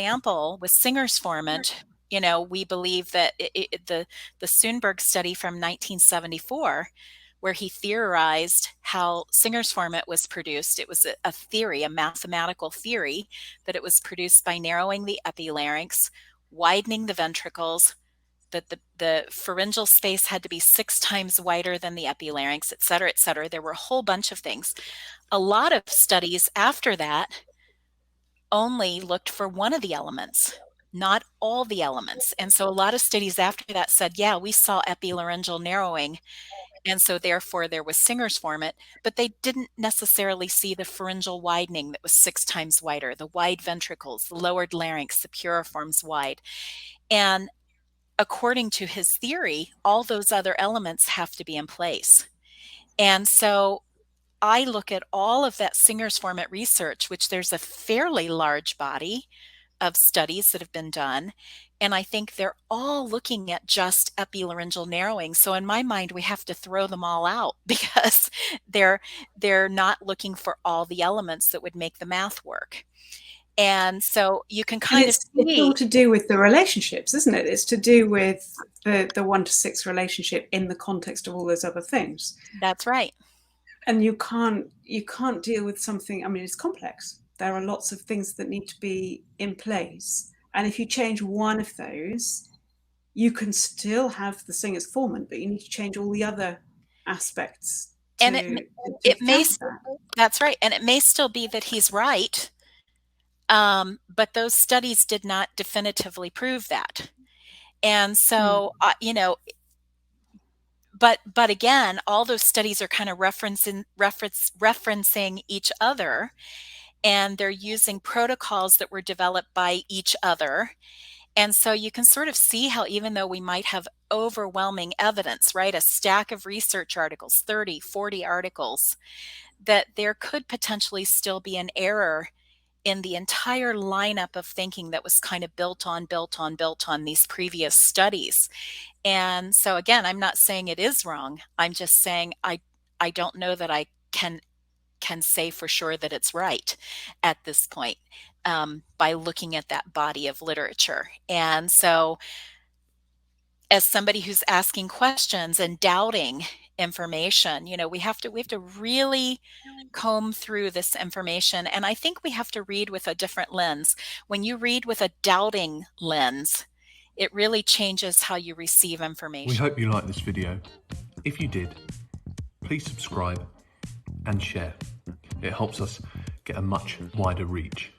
example, with Singer's formant, we believe that the Sundberg study from 1974, where he theorized how Singer's formant was produced. It was a theory, a mathematical theory, that it was produced by narrowing the epilarynx, widening the ventricles, that the pharyngeal space had to be 6 times wider than the epilarynx, et cetera, et cetera. There were a whole bunch of things. A lot of studies after that only looked for one of the elements, not all the elements. And so a lot of studies after that said, yeah, we saw epilaryngeal narrowing, and so therefore there was Singer's formant, but they didn't necessarily see the pharyngeal widening that was 6 times wider, the wide ventricles, the lowered larynx, the piriforms wide. And according to his theory, all those other elements have to be in place. And so I look at all of that Singer's formant research, which there's a fairly large body of studies that have been done, and I think they're all looking at just epilaryngeal narrowing. So in my mind, we have to throw them all out because they're not looking for all the elements that would make the math work. And so you can kind of see. It's all to do with the relationships, isn't it? It's to do with the 1 to 6 relationship in the context of all those other things. That's right. And you can't deal with something. I mean, it's complex. There are lots of things that need to be in place. And if you change one of those, you can still have the Singer's formant, but you need to change all the other aspects. And it may, that's right. And it may still be that he's right. But those studies did not definitively prove that. And so, but again, all those studies are kind of referencing each other, and they're using protocols that were developed by each other. And so you can sort of see how, even though we might have overwhelming evidence, right, a stack of research articles, 30, 40 articles, that there could potentially still be an error in the entire lineup of thinking that was kind of built on these previous studies. And so again, I'm not saying it is wrong. I'm just saying I don't know that I can say for sure that it's right at this point, by looking at that body of literature. And so as somebody who's asking questions and doubting information, we have to really comb through this information. And I think we have to read with a different lens. When you read with a doubting lens, it really changes how you receive information. We hope you liked this video. If you did, please subscribe and share. It helps us get a much wider reach.